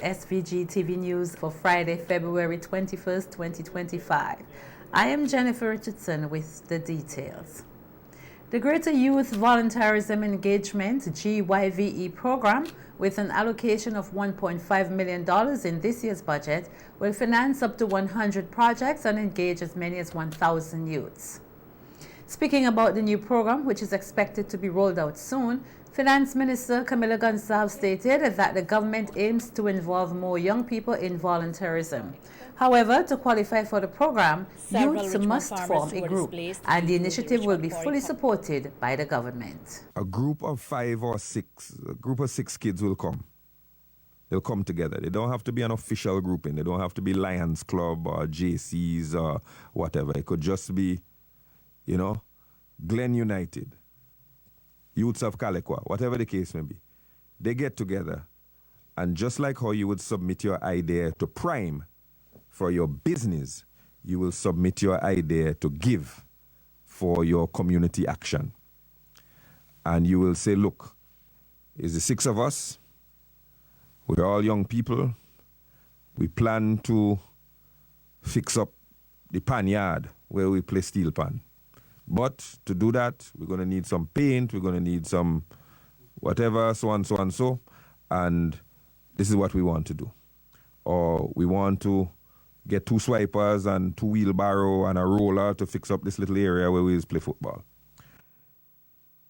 SVG-TV News for Friday, February 21st, 2025. I am Jennifer Richardson with the details. The Greater Youth Volunteerism Engagement GYVE program, with an allocation of $1.5 million in this year's budget, will finance up to 100 projects and engage as many as 1,000 youths. Speaking about the new program, which is expected to be rolled out soon, Finance Minister Camila Gonçalves stated that the government aims to involve more young people in volunteerism. However, to qualify for the program, youths must form a group, and the initiative will be fully supported by the government. A group of 5 or 6, a group of 6 kids will come. They'll come together. They don't have to be an official grouping. They don't have to be Lions Club or JCs or whatever. It could just be, you know, Glen United, Youths of Caliqua, whatever the case may be. They get together, and just like how you would submit your idea to Prime for your business, you will submit your idea to Give for your community action. And you will say, look, it's the 6 of us. We're all young people. We plan to fix up the pan yard where we play steel pan. But to do that, we're going to need some paint, we're going to need some whatever, so on, so on, so. And this is what we want to do. Or we want to get 2 swipers and 2 wheelbarrow and a roller to fix up this little area where we play football.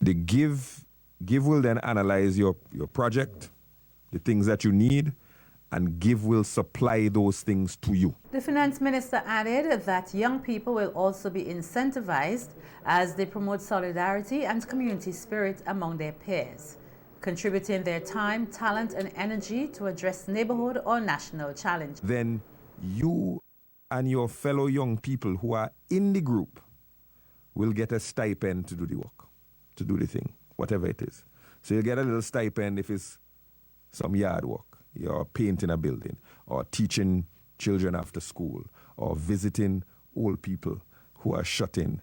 The Give will then analyze your project, the things that you need, and Give will supply those things to you. The finance minister added that young people will also be incentivized as they promote solidarity and community spirit among their peers, contributing their time, talent, and energy to address neighborhood or national challenges. Then you and your fellow young people who are in the group will get a stipend to do the work, to do the thing, whatever it is. So you get a little stipend if it's some yard work. You're painting a building, or teaching children after school, or visiting old people who are shut in.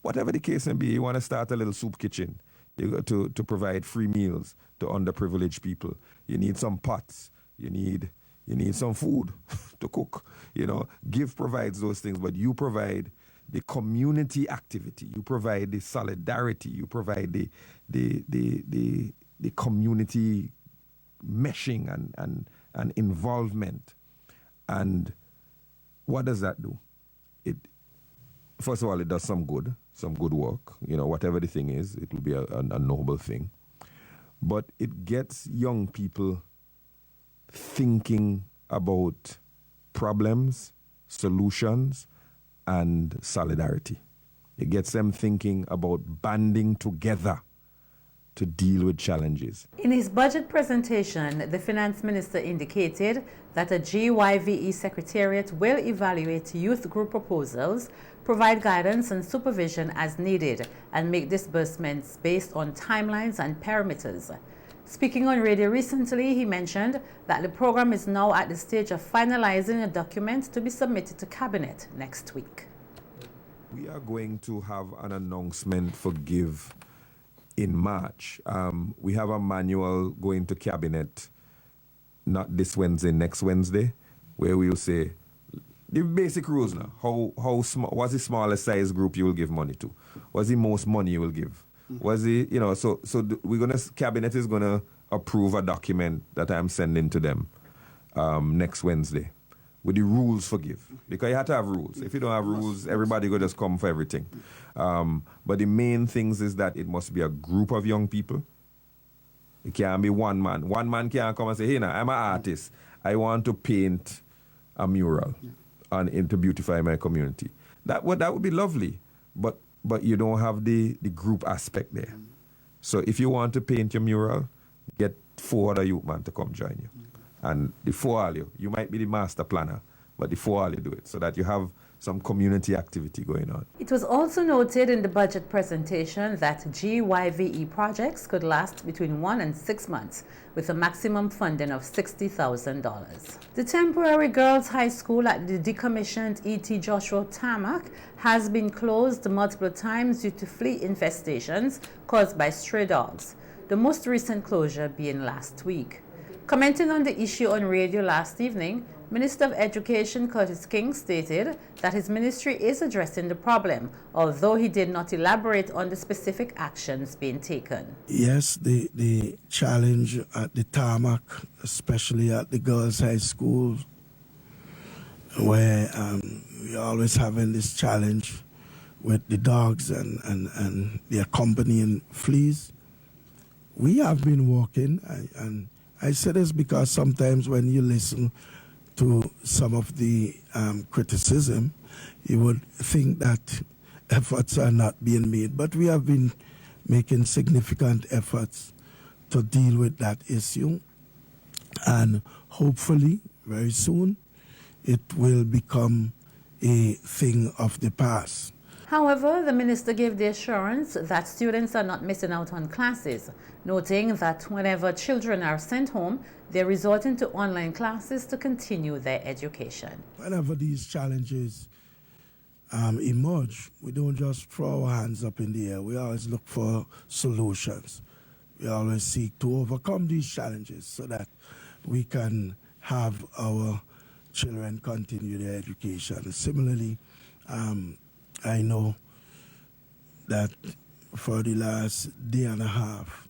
Whatever the case may be, you want to start a little soup kitchen to provide free meals to underprivileged people. You need some pots. You need some food to cook. You know, Give provides those things, but you provide the community activity. You provide the solidarity. You provide the community meshing and involvement. And what does that do? First of all, it does some good work. You know, whatever the thing is, it will be a noble thing. But it gets young people thinking about problems, solutions, and solidarity. It gets them thinking about banding together to deal with challenges. In his budget presentation, the finance minister indicated that a GYVE secretariat will evaluate youth group proposals, provide guidance and supervision as needed, and make disbursements based on timelines and parameters. Speaking on radio recently, he mentioned that the program is now at the stage of finalizing a document to be submitted to Cabinet next week. We are going to have an announcement for Give in March. We have a manual going to Cabinet, not this Wednesday, next Wednesday, where we'll say the basic rules now. How small, what's the smallest size group you will give money to? What's the most money you will give? What's the, you know, so Cabinet is gonna approve a document that I'm sending to them next Wednesday with the rules for Give. Because you have to have rules. If you don't have rules, everybody will just come for everything. But the main things is that it must be a group of young people. It can't be one man. One man can't come and say, hey, now, I'm an artist. I want to paint a mural and to beautify my community. That would be lovely. But you don't have the group aspect there. So if you want to paint your mural, get 4 other youth men to come join you. And the 4 of you might be the master planner, but the 4 of you do it so that you have some community activity going on. It was also noted in the budget presentation that GYVE projects could last between 1 and 6 months with a maximum funding of $60,000. The temporary girls' high school at the decommissioned E.T. Joshua Tarmac has been closed multiple times due to flea infestations caused by stray dogs, the most recent closure being last week. Commenting on the issue on radio last evening, Minister of Education Curtis King stated that his ministry is addressing the problem, although he did not elaborate on the specific actions being taken. Yes, the challenge at the tarmac, especially at the girls' high school, where we're always having this challenge with the dogs and the accompanying fleas. We have been working, and I say this because sometimes when you listen to some of the criticism, you would think that efforts are not being made. But we have been making significant efforts to deal with that issue. And hopefully, very soon, it will become a thing of the past. However, the minister gave the assurance that students are not missing out on classes, noting that whenever children are sent home, they're resorting to online classes to continue their education. Whenever these challenges emerge, we don't just throw our hands up in the air. We always look for solutions. We always seek to overcome these challenges so that we can have our children continue their education. Similarly, I know that for the last day and a half,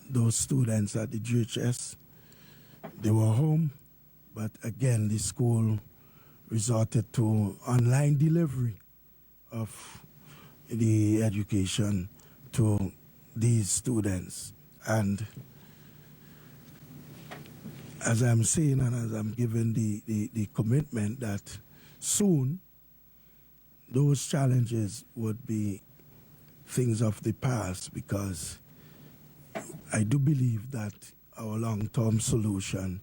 those students at the GHS, they were home, but again, the school resorted to online delivery of the education to these students. And as I'm saying and as I'm giving the commitment that soon those challenges would be things of the past, because I do believe that our long-term solution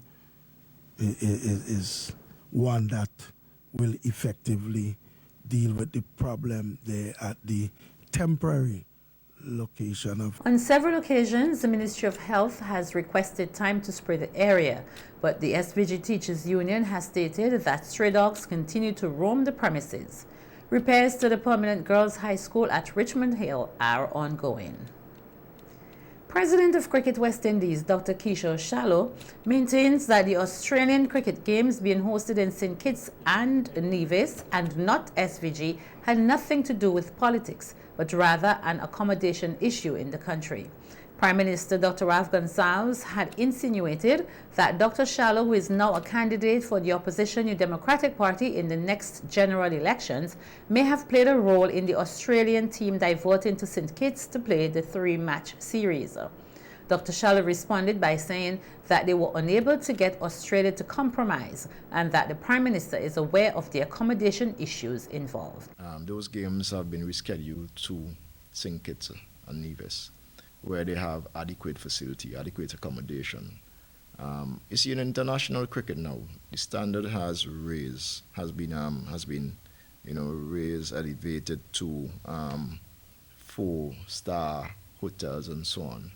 is one that will effectively deal with the problem there at the temporary location of. On several occasions, the Ministry of Health has requested time to spray the area, but the SVG Teachers Union has stated that stray dogs continue to roam the premises. Repairs to the permanent girls' high school at Richmond Hill are ongoing. President of Cricket West Indies, Dr. Kishore Shallow, maintains that the Australian cricket games being hosted in St. Kitts and Nevis and not SVG had nothing to do with politics, but rather an accommodation issue in the country. Prime Minister Dr. Afghan Saus had insinuated that Dr. Shallow, who is now a candidate for the opposition New Democratic Party in the next general elections, may have played a role in the Australian team diverting to St. Kitts to play the 3-match series. Dr. Shallow responded by saying that they were unable to get Australia to compromise and that the Prime Minister is aware of the accommodation issues involved. Those games have been rescheduled to St. Kitts and Nevis, where they have adequate facility, adequate accommodation. You see, in international cricket now, the standard has been raised, elevated to 4-star hotels and so on.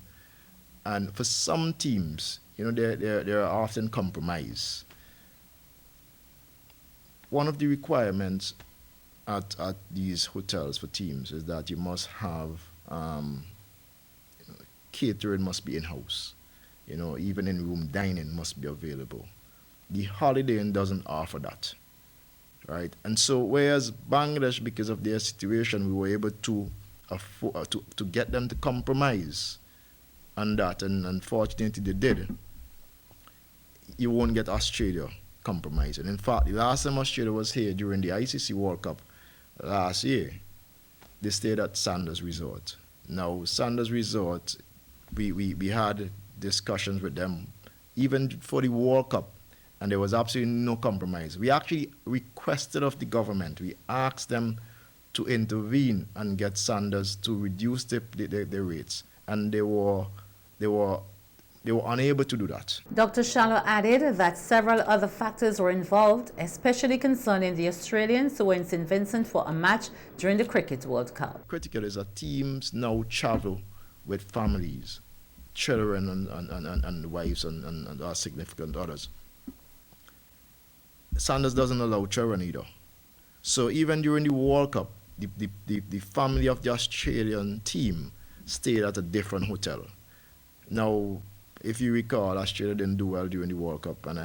And for some teams, there are often compromise. One of the requirements at these hotels for teams is that you must have catering must be in-house. Even in-room dining must be available. The Holiday Inn doesn't offer that, right? And so, whereas Bangladesh, because of their situation, we were able to afford to get them to compromise on that, and unfortunately they did. You won't get Australia compromising. In fact, the last time Australia was here during the ICC World Cup last year, they stayed at Sanders Resort. Now, Sanders Resort, we had discussions with them even for the World Cup, and there was absolutely no compromise. We actually requested of the government, we asked them to intervene and get Sanders to reduce the rates, and they were unable to do that. Dr. Shallow added that several other factors were involved, especially concerning the Australians who were in St. Vincent for a match during the Cricket World Cup. Critical is that teams now travel with families, children and wives and our significant others. Sanders doesn't allow children either. So even during the World Cup, the family of the Australian team stayed at a different hotel. Now, If you recall, Australia didn't do well during the World Cup, and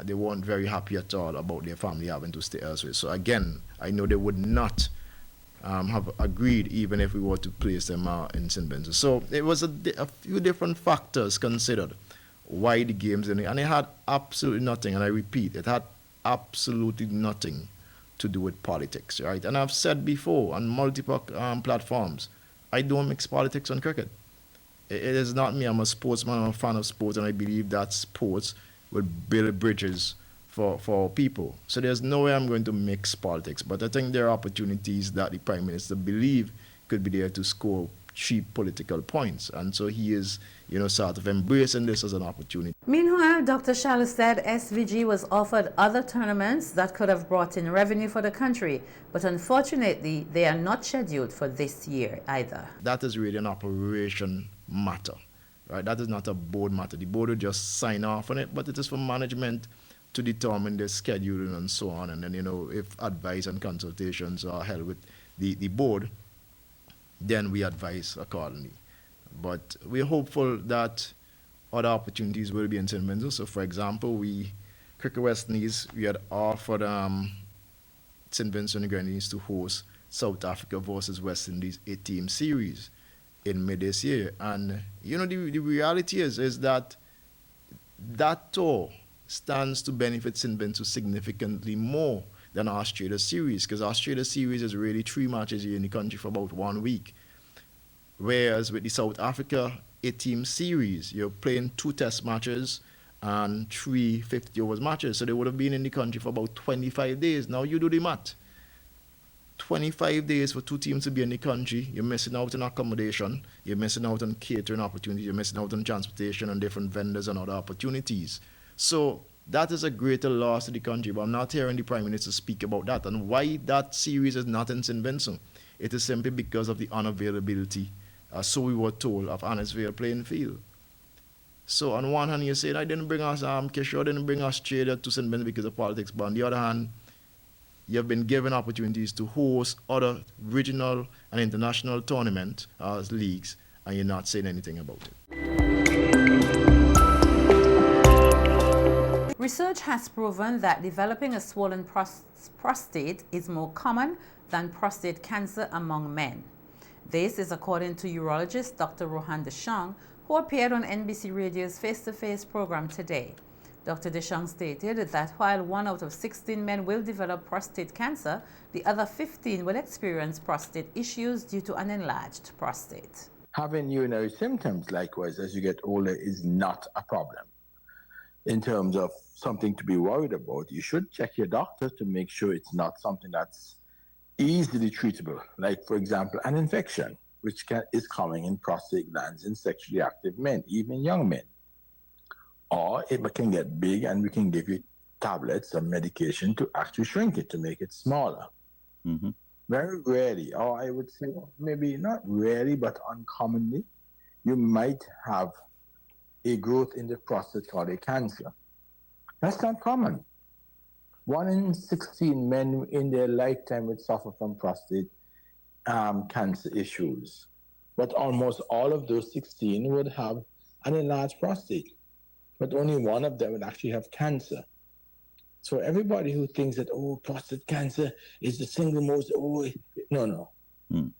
they weren't very happy at all about their family having to stay elsewhere. So again, I know they would not have agreed even if we were to place them in St. Vincent. So it was a few different factors considered why the games and it had absolutely nothing, and I repeat, it had absolutely nothing to do with politics, right? And I've said before on multiple platforms, I don't mix politics on cricket. It is not me. I'm a sportsman. I'm a fan of sports, and I believe that sports will build bridges for people. So there's no way I'm going to mix politics. But I think there are opportunities that the Prime Minister believe could be there to score cheap political points. And so he is, sort of embracing this as an opportunity. Meanwhile, Dr. Shallow said SVG was offered other tournaments that could have brought in revenue for the country, but unfortunately, they are not scheduled for this year either. That is really an operation matter, right? That is not a board matter. The board will just sign off on it, but it is for management to determine the scheduling and so on. And then, if advice and consultations are held with the board, then we advise accordingly. But we're hopeful that other opportunities will be in St. Vincent. So, for example, Cricket West Indies, we had offered St. Vincent and Grenadines to host South Africa versus West Indies 8-team series in mid this year. And, the reality is that tour stands to benefit St. Vincent significantly more than Australia series, because Australia series is really 3 matches here in the country for about 1 week. Whereas with the South Africa 8-team series, you're playing 2 test matches and 3 50 overs matches. So they would have been in the country for about 25 days. Now you do the math. 25 days for 2 teams to be in the country, you're missing out on accommodation, you're missing out on catering opportunities, you're missing out on transportation and different vendors and other opportunities. So that is a greater loss to the country, but I'm not hearing the Prime Minister speak about that. And why that series is not in St. Vincent? It is simply because of the unavailability, so we were told, of Annisvale playing field. So on one hand, you're saying, I didn't bring us, Kishore didn't bring Australia to St. Vincent because of politics, but on the other hand, you've been given opportunities to host other regional and international tournament leagues, and you're not saying anything about it. Research has proven that developing a swollen prostate is more common than prostate cancer among men. This is according to urologist Dr. Rohan Deshang, who appeared on NBC Radio's Face-to-Face program today. Dr. Deshang stated that while 1 out of 16 men will develop prostate cancer, the other 15 will experience prostate issues due to an enlarged prostate. Having urinary symptoms, likewise, as you get older, is not a problem. In terms of something to be worried about, you should check your doctor to make sure it's not something that's easily treatable, like, for example, an infection, which is common in prostate glands in sexually active men, even young men. Or it can get big, and we can give you tablets or medication to actually shrink it, to make it smaller. Mm-hmm. Very rarely, or I would say maybe not rarely, but uncommonly, you might have a growth in the prostate called a cancer. That's not common. 1 in 16 men in their lifetime would suffer from prostate cancer issues. But almost all of those 16 would have an enlarged prostate. But only 1 of them would actually have cancer. So everybody who thinks that, prostate cancer is the single most, no.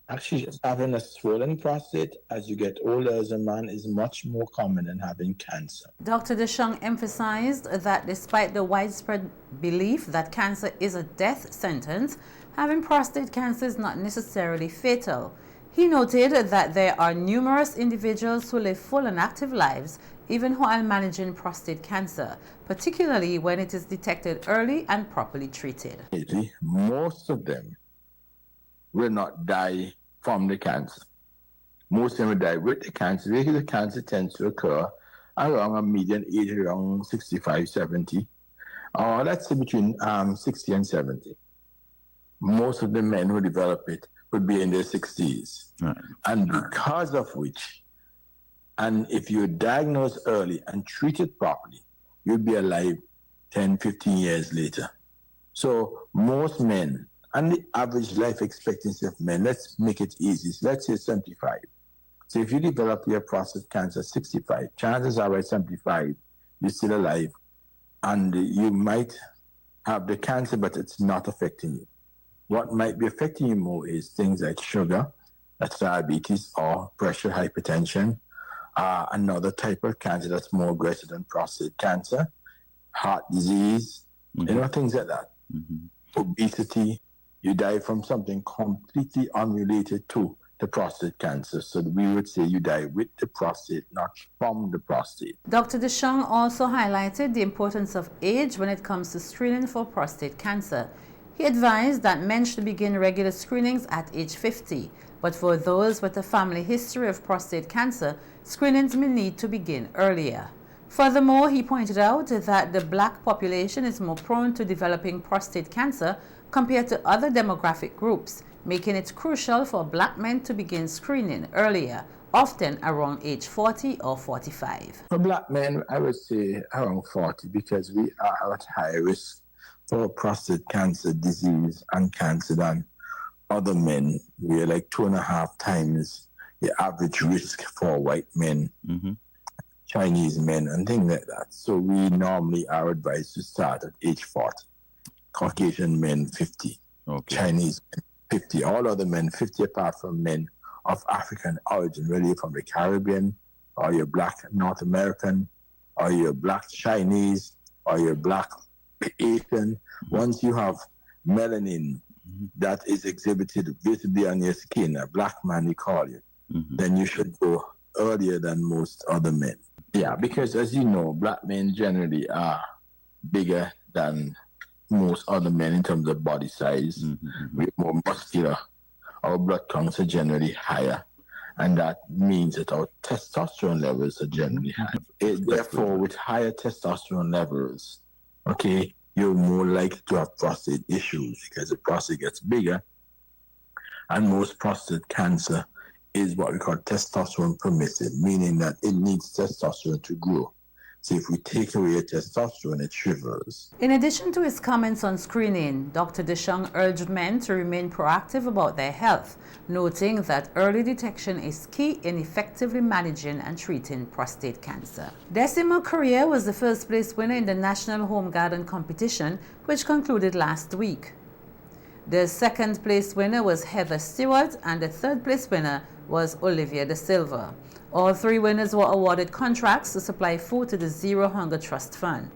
Actually, just having a swollen prostate as you get older as a man is much more common than having cancer. Dr. Deshang emphasized that despite the widespread belief that cancer is a death sentence, having prostate cancer is not necessarily fatal. He noted that there are numerous individuals who live full and active lives even while managing prostate cancer, particularly when it is detected early and properly treated. Most of them will not die from the cancer. Most of them will die with the cancer, because the cancer tends to occur around a median age around 65, 70, or let's say between 60 and 70. Most of the men who develop it would be in their 60s. Right. And because of which, and if you're diagnosed early and treated properly, you'll be alive 10, 15 years later. So most men, and the average life expectancy of men, let's make it easy, let's say 75. So if you develop your prostate cancer at 65, chances are by 75, you're still alive, and you might have the cancer, but it's not affecting you. What might be affecting you more is things like sugar, that's diabetes, or pressure, hypertension, another type of cancer that's more aggressive than prostate cancer, heart disease, things like that. Obesity, you die from something completely unrelated to the prostate cancer. So we would say you die with the prostate, not from the prostate. Dr. DeShong also highlighted the importance of age when it comes to screening for prostate cancer. He advised that men should begin regular screenings at age 50, but for those with a family history of prostate cancer, screenings may need to begin earlier. Furthermore, he pointed out that the black population is more prone to developing prostate cancer compared to other demographic groups, making it crucial for black men to begin screening earlier, often around age 40 or 45. For black men, I would say around 40, because we are at higher risk for prostate cancer disease and cancer than other men. We are like 2.5 times the average risk for white men, Chinese men, and things like that. So we normally are advised to start at age 40. Caucasian men, 50. Okay. Chinese men, 50. All other men, 50, apart from men of African origin, whether from the Caribbean, or you're black North American, or you're black Chinese, or you're black Asian. Once you have melanin that is exhibited visibly on your skin, a black man we call you, then you should go earlier than most other men. Yeah, because as you know, black men generally are bigger than most other men in terms of body size. We're more muscular. Our blood counts are generally higher, and that means that our testosterone levels are generally high. Therefore, with higher testosterone levels, you're more likely to have prostate issues because the prostate gets bigger, and most prostate cancer is what we call testosterone permissive, meaning that it needs testosterone to grow. So if we take away testosterone, it shrivels. In addition to his comments on screening, Dr. DeShong urged men to remain proactive about their health, noting that early detection is key in effectively managing and treating prostate cancer. Decimo Correa was the first place winner in the National Home Garden competition, which concluded last week. The second place winner was Heather Stewart, and the third place winner was Olivia De Silva. All three winners were awarded contracts to supply food to the Zero Hunger Trust Fund.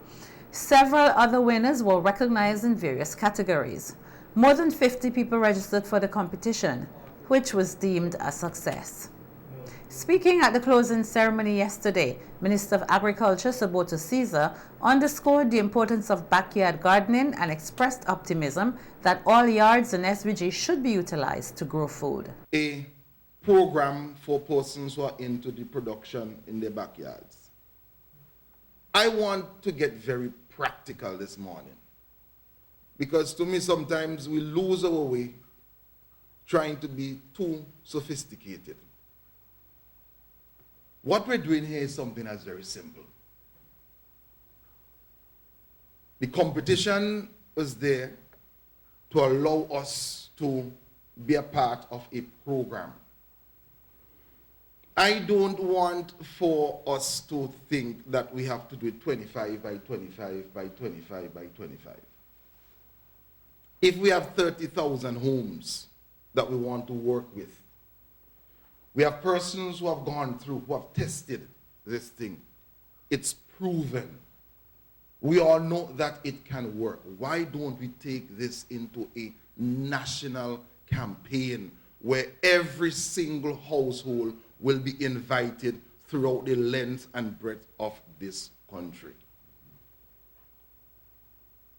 Several other winners were recognized in various categories. More than 50 people registered for the competition, which was deemed a success. Speaking at the closing ceremony yesterday, Minister of Agriculture Saboto Caesar underscored the importance of backyard gardening and expressed optimism that all yards in SVG should be utilized to grow food. A program for persons who are into the production in their backyards. I want to get very practical this morning, because to me sometimes we lose our way trying to be too sophisticated. What we're doing here is something that's very simple. The competition was there to allow us to be a part of a program. I don't want for us to think that we have to do it 25 by 25 by 25 by 25. If we have 30,000 homes that we want to work with, we have persons who have gone through, who have tested this thing. It's proven. We all know that it can work. Why don't we take this into a national campaign where every single household will be invited throughout the length and breadth of this country?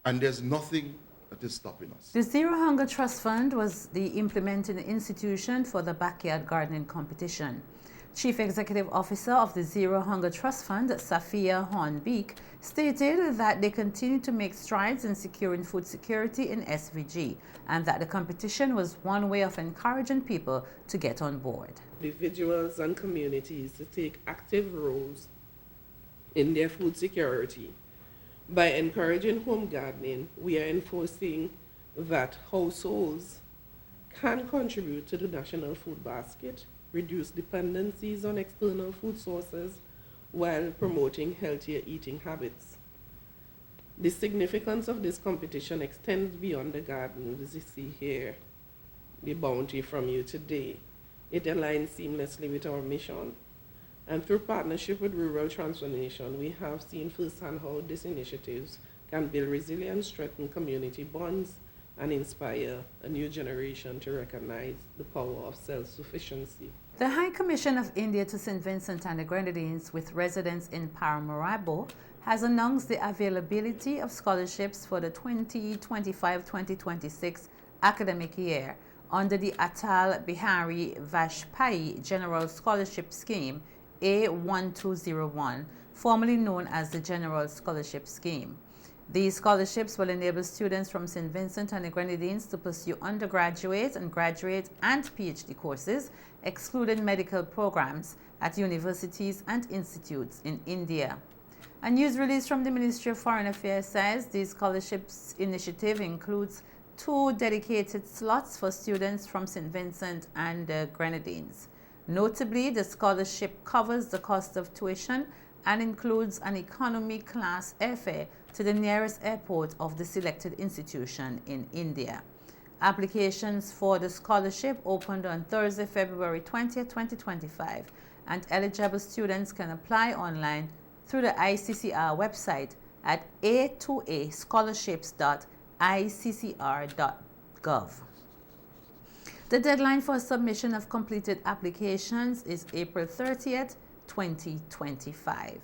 And there's nothing that is stopping us. The Zero Hunger Trust Fund was the implementing institution for the backyard gardening competition. Chief Executive Officer of the Zero Hunger Trust Fund, Safia Hornbeek, stated that they continue to make strides in securing food security in SVG, and that the competition was one way of encouraging people to get on board. Individuals and communities to take active roles in their food security. By encouraging home gardening, we are enforcing that households can contribute to the national food basket reduce dependencies on external food sources, while promoting healthier eating habits. The significance of this competition extends beyond the garden, as you see here, the bounty from you today. It aligns seamlessly with our mission. And through partnership with Rural Transformation, we have seen firsthand how these initiatives can build resilience, strengthen community bonds, and inspire a new generation to recognize the power of self-sufficiency. The High Commission of India to St. Vincent and the Grenadines, with residence in Paramaribo, has announced the availability of scholarships for the 2025-2026 academic year under the Atal Bihari Vajpayee General Scholarship Scheme A1201, formerly known as the General Scholarship Scheme. These scholarships will enable students from St. Vincent and the Grenadines to pursue undergraduate and graduate and PhD courses, excluding medical programs, at universities and institutes in India. A news release from the Ministry of Foreign Affairs says the scholarships initiative includes 2 dedicated slots for students from St. Vincent and the Grenadines. Notably, the scholarship covers the cost of tuition and includes an economy class airfare to the nearest airport of the selected institution in India. Applications for the scholarship opened on Thursday, February 20, 2025, and eligible students can apply online through the ICCR website at a2ascholarships.iccr.gov. The deadline for submission of completed applications is April 30th, 2025.